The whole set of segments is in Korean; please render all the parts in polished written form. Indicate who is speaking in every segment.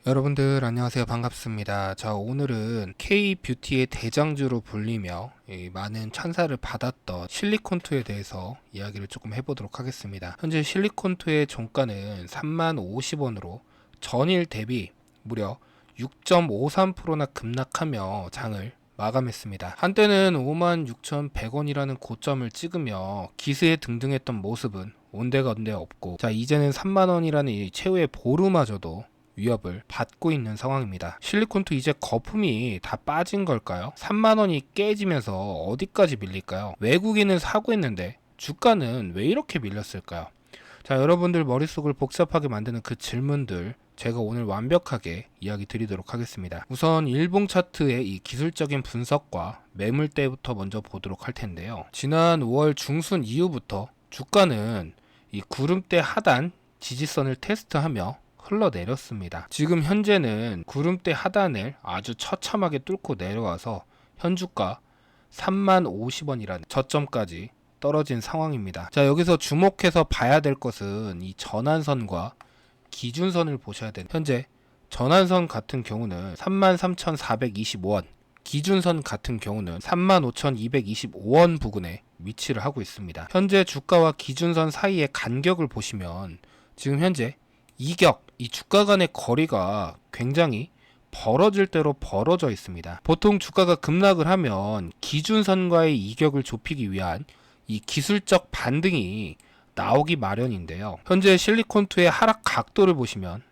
Speaker 1: 여러분들 안녕하세요. 반갑습니다. 자, 오늘은 K뷰티의 대장주로 불리며 많은 찬사를 받았던 실리콘투에 대해서 이야기를 조금 해보도록 하겠습니다. 현재 실리콘투의 종가는 30,050원으로 전일 대비 무려 6.53%나 급락하며 장을 마감했습니다. 한때는 56,100원이라는 고점을 찍으며 기세에 등등했던 모습은 온데간데 없고, 자, 이제는 3만원이라는 이 최후의 보루마저도 위협을 받고 있는 상황입니다. 실리콘투 이제 거품이 다 빠진 걸까요? 3만원이 깨지면서 어디까지 밀릴까요? 외국인은 사고 있는데 주가는 왜 이렇게 밀렸을까요? 자, 여러분들 머릿속을 복잡하게 만드는 그 질문들 제가 오늘 완벽하게 이야기 드리도록 하겠습니다. 우선 일봉 차트의 이 기술적인 분석과 매물대부터 먼저 보도록 할 텐데요. 지난 5월 중순 이후부터 주가는 이 구름대 하단 지지선을 테스트하며 흘러내렸습니다. 지금 현재는 구름대 하단을 아주 처참하게 뚫고 내려와서 현주가 30,050원이라는 저점까지 떨어진 상황입니다. 자, 여기서 주목해서 봐야 될 것은 이 전환선과 기준선을 보셔야 돼요. 현재 전환선 같은 경우는 33,425원, 기준선 같은 경우는 35,225원 부근에 위치를 하고 있습니다. 현재 주가와 기준선 사이의 간격을 보시면 지금 현재 이격, 이 주가 간의 거리가 굉장히 벌어질 대로 벌어져 있습니다. 보통 주가가 급락을 하면 기준선과의 이격을 좁히기 위한 이 기술적 반등이 나오기 마련인데요. 현재 실리콘투의 하락 각도를 보시면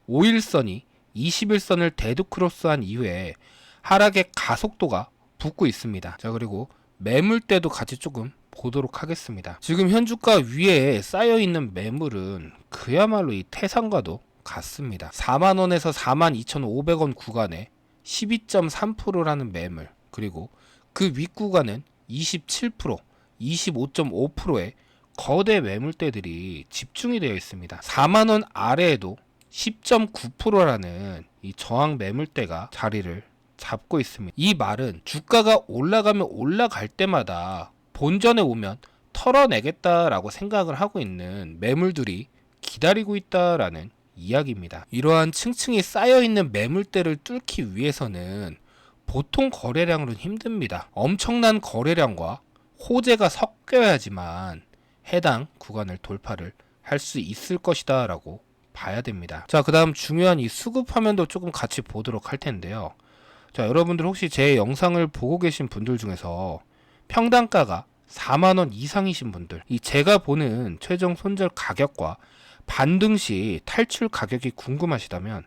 Speaker 1: 5일선이 21선을 데드크로스한 이후에 하락의 가속도가 붙고 있습니다. 자, 그리고 매물대도 같이 조금 보도록 하겠습니다. 지금 현주가 위에 쌓여있는 매물은 그야말로 이 태산과도 같습니다. 4만원에서 42,500원 구간에 12.3%라는 매물, 그리고 그 윗구간은 27%, 25.5%의 거대 매물대들이 집중이 되어 있습니다. 4만원 아래에도 10.9%라는 이 저항 매물대가 자리를 잡고 있습니다. 이 말은 주가가 올라가면 올라갈 때마다 본전에 오면 털어내겠다라고 생각을 하고 있는 매물들이 기다리고 있다라는 이야기입니다. 이러한 층층이 쌓여있는 매물대를 뚫기 위해서는 보통 거래량으로는 힘듭니다. 엄청난 거래량과 호재가 섞여야지만 해당 구간을 돌파를 할 수 있을 것이다 라고 봐야 됩니다. 자, 그 다음 중요한 이 수급 화면도 조금 같이 보도록 할 텐데요. 자, 여러분들 혹시 제 영상을 보고 계신 분들 중에서 평단가가 4만원 이상이신 분들, 이 제가 보는 최종 손절 가격과 반등 시 탈출 가격이 궁금하시다면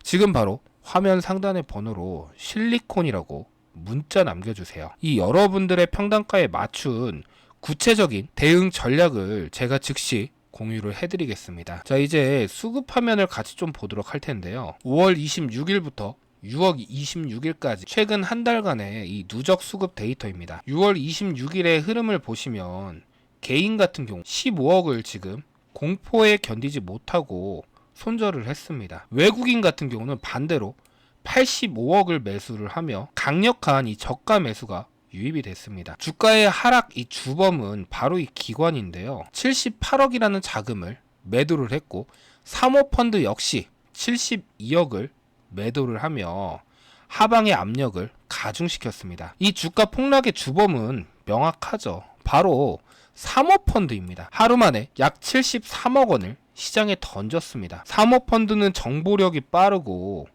Speaker 1: 지금 바로 화면 상단의 번호로 실리콘이라고 문자 남겨주세요. 이 여러분들의 평단가에 맞춘 구체적인 대응 전략을 제가 즉시 공유를 해드리겠습니다. 자, 이제 수급 화면을 같이 좀 보도록 할 텐데요. 5월 26일부터 6월 26일까지 최근 한 달간의 이 누적 수급 데이터입니다. 6월 26일의 흐름을 보시면 개인 같은 경우 15억을 지금 공포에 견디지 못하고 손절을 했습니다. 외국인 같은 경우는 반대로 85억을 매수를 하며 강력한 이 저가 매수가 유입이 됐습니다. 주가의 하락 이 주범은 바로 이 기관인데요. 78억이라는 자금을 매도를 했고 사모펀드 역시 72억을 매도를 하며 하방의 압력을 가중시켰습니다. 이 주가 폭락의 주범은 명확하죠. 바로 사모펀드입니다. 하루 만에 약 73억 원을 시장에 던졌습니다. 사모펀드는 정보력이 빠르고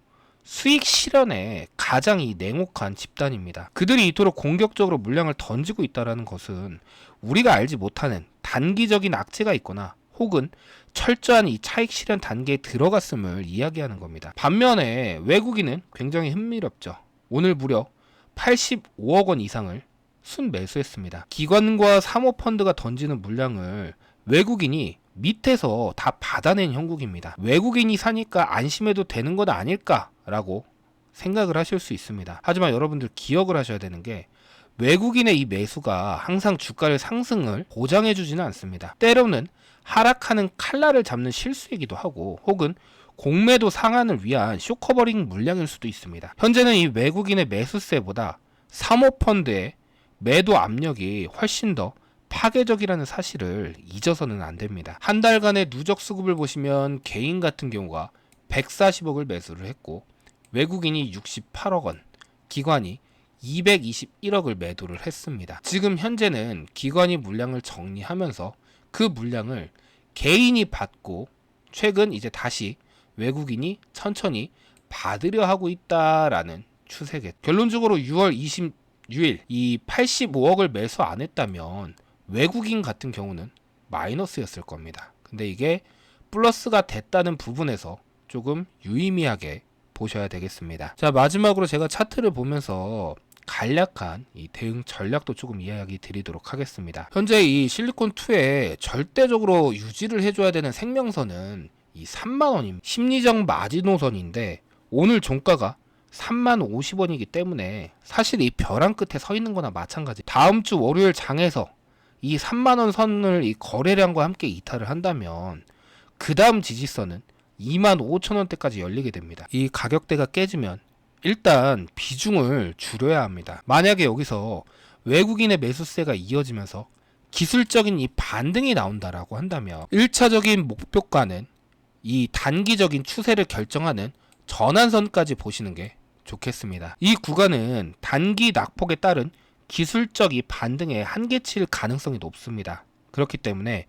Speaker 1: 수익 실현에 가장 이 냉혹한 집단입니다. 그들이 이토록 공격적으로 물량을 던지고 있다는 것은 우리가 알지 못하는 단기적인 악재가 있거나 혹은 철저한 이 차익 실현 단계에 들어갔음을 이야기하는 겁니다. 반면에 외국인은 굉장히 흥미롭죠. 오늘 무려 85억 원 이상을 순매수했습니다. 기관과 사모펀드가 던지는 물량을 외국인이 밑에서 다 받아낸 형국입니다. 외국인이 사니까 안심해도 되는 것 아닐까라고 생각을 하실 수 있습니다. 하지만 여러분들 기억을 하셔야 되는 게 외국인의 이 매수가 항상 주가를 상승을 보장해주지는 않습니다. 때로는 하락하는 칼날을 잡는 실수이기도 하고 혹은 공매도 상한을 위한 쇼커버링 물량일 수도 있습니다. 현재는 이 외국인의 매수세보다 사모펀드의 매도 압력이 훨씬 더 파괴적이라는 사실을 잊어서는 안 됩니다. 한 달간의 누적 수급을 보시면 개인 같은 경우가 140억을 매수를 했고 외국인이 68억 원, 기관이 221억을 매도를 했습니다. 지금 현재는 기관이 물량을 정리하면서 그 물량을 개인이 받고 최근 이제 다시 외국인이 천천히 받으려 하고 있다라는 추세겠. 결론적으로 6월 26일 이 85억을 매수 안 했다면 외국인 같은 경우는 마이너스였을 겁니다. 근데 이게 플러스가 됐다는 부분에서 조금 유의미하게 보셔야 되겠습니다. 자, 마지막으로 제가 차트를 보면서 간략한 이 대응 전략도 조금 이야기 드리도록 하겠습니다. 현재 이 실리콘2에 절대적으로 유지를 해줘야 되는 생명선은 이 3만원입니다. 심리적 마지노선인데 오늘 종가가 3만 50원이기 때문에 사실 이 벼랑 끝에 서 있는 거나 마찬가지. 다음 주 월요일 장에서 이 3만원 선을 이 거래량과 함께 이탈을 한다면 그 다음 지지선은 2만 5천원대까지 열리게 됩니다. 이 가격대가 깨지면 일단 비중을 줄여야 합니다. 만약에 여기서 외국인의 매수세가 이어지면서 기술적인 이 반등이 나온다라고 한다면 1차적인 목표가는 이 단기적인 추세를 결정하는 전환선까지 보시는 게 좋겠습니다. 이 구간은 단기 낙폭에 따른 기술적 이 반등에 한계칠 가능성이 높습니다. 그렇기 때문에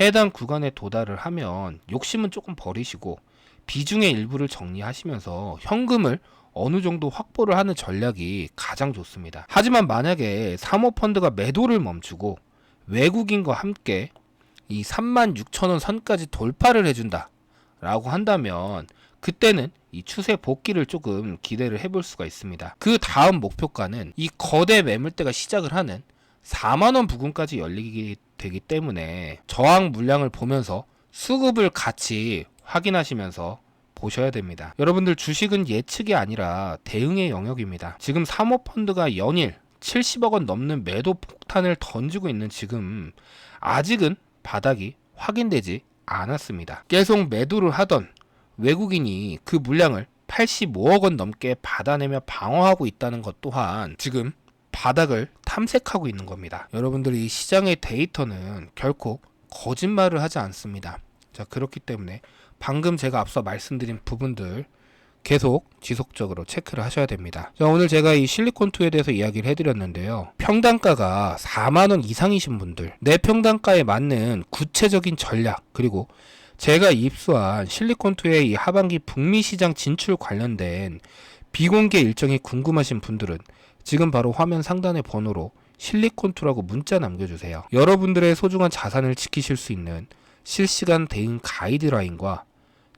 Speaker 1: 해당 구간에 도달을 하면 욕심은 조금 버리시고 비중의 일부를 정리하시면서 현금을 어느 정도 확보를 하는 전략이 가장 좋습니다. 하지만 만약에 사모펀드가 매도를 멈추고 외국인과 함께 이 36,000원 선까지 돌파를 해준다 라고 한다면 그때는 이 추세 복귀를 조금 기대를 해볼 수가 있습니다. 그 다음 목표가는 이 거대 매물대가 시작을 하는 4만원 부근까지 열리게 되기 때문에 저항 물량을 보면서 수급을 같이 확인하시면서 보셔야 됩니다. 여러분들 주식은 예측이 아니라 대응의 영역입니다. 지금 사모펀드가 연일 70억 원 넘는 매도 폭탄을 던지고 있는 지금 아직은 바닥이 확인되지 않았습니다. 계속 매도를 하던 외국인이 그 물량을 85억 원 넘게 받아내며 방어하고 있다는 것 또한 지금 바닥을 탐색하고 있는 겁니다. 여러분들이 시장의 데이터는 결코 거짓말을 하지 않습니다. 자, 그렇기 때문에 방금 제가 앞서 말씀드린 부분들 계속 지속적으로 체크를 하셔야 됩니다. 자, 오늘 제가 이 실리콘2에 대해서 이야기를 해드렸는데요. 평단가가 4만원 이상이신 분들, 내 평단가에 맞는 구체적인 전략, 그리고 제가 입수한 실리콘2의 이 하반기 북미 시장 진출 관련된 비공개 일정이 궁금하신 분들은 지금 바로 화면 상단의 번호로 실리콘2라고 문자 남겨주세요. 여러분들의 소중한 자산을 지키실 수 있는 실시간 대응 가이드라인과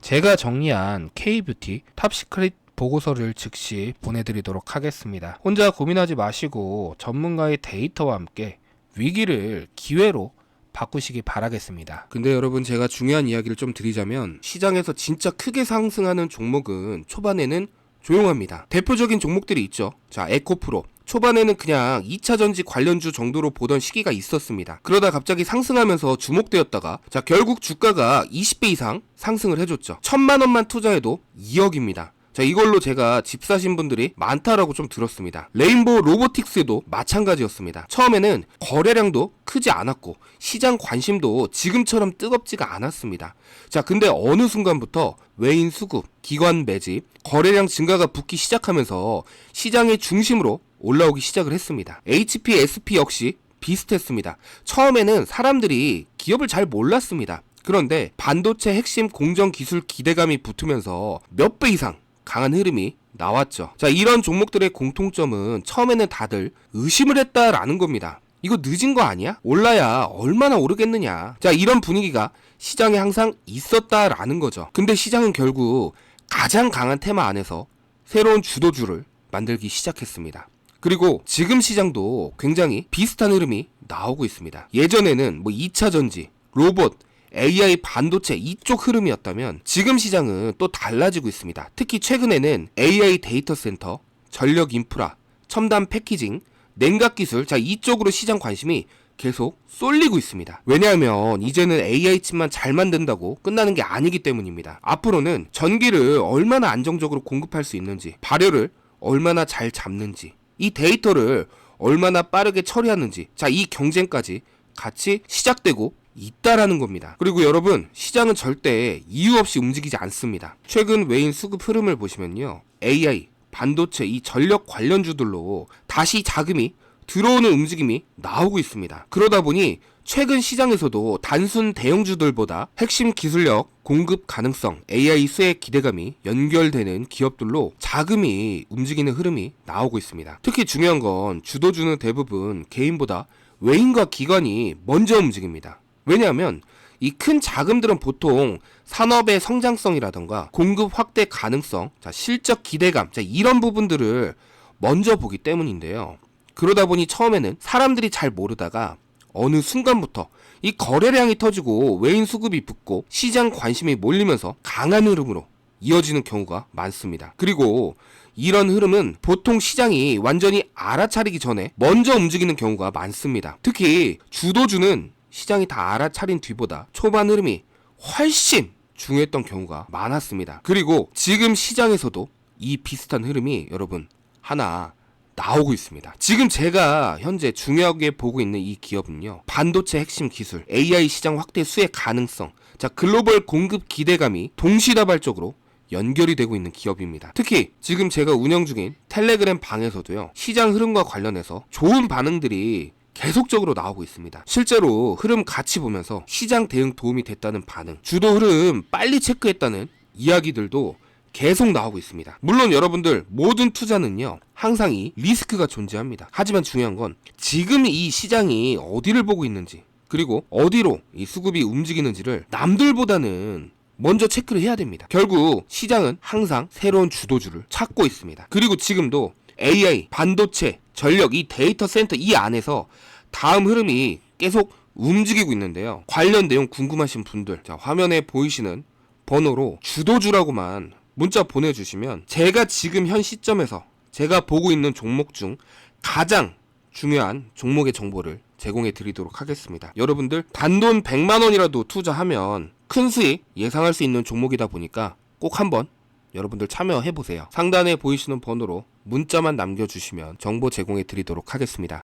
Speaker 1: 제가 정리한 K뷰티 탑시크릿 보고서를 즉시 보내드리도록 하겠습니다. 혼자 고민하지 마시고 전문가의 데이터와 함께 위기를 기회로 바꾸시기 바라겠습니다. 근데 여러분, 제가 중요한 이야기를 좀 드리자면 시장에서 진짜 크게 상승하는 종목은 초반에는 조용합니다. 대표적인 종목들이 있죠. 자, 에코프로. 초반에는 그냥 2차전지 관련주 정도로 보던 시기가 있었습니다. 그러다 갑자기 상승하면서 주목되었다가 자, 결국 주가가 20배 이상 상승을 해줬죠. 1,000만 원만 투자해도 2억입니다. 자, 이걸로 제가 집 사신 분들이 많다라고 좀 들었습니다. 레인보우 로보틱스도 마찬가지였습니다. 처음에는 거래량도 크지 않았고 시장 관심도 지금처럼 뜨겁지가 않았습니다. 자, 근데 어느 순간부터 외인 수급, 기관 매집, 거래량 증가가 붙기 시작하면서 시장의 중심으로 올라오기 시작을 했습니다. HP, SP 역시 비슷했습니다. 처음에는 사람들이 기업을 잘 몰랐습니다. 그런데 반도체 핵심 공정 기술 기대감이 붙으면서 몇 배 이상 강한 흐름이 나왔죠. 자, 이런 종목들의 공통점은 처음에는 다들 의심을 했다라는 겁니다. 이거 늦은 거 아니야? 올라야 얼마나 오르겠느냐. 자, 이런 분위기가 시장에 항상 있었다라는 거죠. 근데 시장은 결국 가장 강한 테마 안에서 새로운 주도주를 만들기 시작했습니다. 그리고 지금 시장도 굉장히 비슷한 흐름이 나오고 있습니다. 예전에는 2차 전지, 로봇, AI 반도체 이쪽 흐름이었다면 지금 시장은 또 달라지고 있습니다. 특히 최근에는 AI 데이터 센터, 전력 인프라, 첨단 패키징, 냉각 기술, 자, 이쪽으로 시장 관심이 계속 쏠리고 있습니다. 왜냐하면 이제는 AI 칩만 잘 만든다고 끝나는 게 아니기 때문입니다. 앞으로는 전기를 얼마나 안정적으로 공급할 수 있는지, 발열을 얼마나 잘 잡는지, 이 데이터를 얼마나 빠르게 처리하는지, 자, 이 경쟁까지 같이 시작되고 있다라는 겁니다. 그리고 여러분, 시장은 절대 이유 없이 움직이지 않습니다. 최근 외인 수급 흐름을 보시면요, AI, 반도체, 이 전력 관련주들로 다시 자금이 들어오는 움직임이 나오고 있습니다. 그러다 보니 최근 시장에서도 단순 대형주들보다 핵심 기술력, 공급 가능성, AI 수혜 기대감이 연결되는 기업들로 자금이 움직이는 흐름이 나오고 있습니다. 특히 중요한 건 주도주는 대부분 개인보다 외인과 기관이 먼저 움직입니다. 왜냐하면 이 큰 자금들은 보통 산업의 성장성이라던가 공급 확대 가능성, 실적 기대감, 이런 부분들을 먼저 보기 때문인데요. 그러다 보니 처음에는 사람들이 잘 모르다가 어느 순간부터 이 거래량이 터지고 외인 수급이 붙고 시장 관심이 몰리면서 강한 흐름으로 이어지는 경우가 많습니다. 그리고 이런 흐름은 보통 시장이 완전히 알아차리기 전에 먼저 움직이는 경우가 많습니다. 특히 주도주는 시장이 다 알아차린 뒤보다 초반 흐름이 훨씬 중요했던 경우가 많았습니다. 그리고 지금 시장에서도 이 비슷한 흐름이 여러분 하나 나오고 있습니다. 지금 제가 현재 중요하게 보고 있는 이 기업은요, 반도체 핵심 기술, AI 시장 확대 수혜 가능성, 글로벌 공급 기대감이 동시다발적으로 연결이 되고 있는 기업입니다. 특히 지금 제가 운영 중인 텔레그램 방에서도요, 시장 흐름과 관련해서 좋은 반응들이 계속적으로 나오고 있습니다. 실제로 흐름 같이 보면서 시장 대응 도움이 됐다는 반응, 주도 흐름 빨리 체크했다는 이야기들도 계속 나오고 있습니다. 물론 여러분들, 모든 투자는요 항상 이 리스크가 존재합니다. 하지만 중요한 건 지금 이 시장이 어디를 보고 있는지, 그리고 어디로 이 수급이 움직이는지를 남들보다는 먼저 체크를 해야 됩니다. 결국 시장은 항상 새로운 주도주를 찾고 있습니다. 그리고 지금도 AI, 반도체, 전력, 이 데이터 센터 이 안에서 다음 흐름이 계속 움직이고 있는데요. 관련 내용 궁금하신 분들, 화면에 보이시는 번호로 주도주라고만 문자 보내주시면 제가 지금 현 시점에서 제가 보고 있는 종목 중 가장 중요한 종목의 정보를 제공해 드리도록 하겠습니다. 여러분들, 단돈 100만원이라도 투자하면 큰 수익 예상할 수 있는 종목이다 보니까 꼭 한번 여러분들 참여해 보세요. 상단에 보이시는 번호로 문자만 남겨주시면 정보 제공해 드리도록 하겠습니다.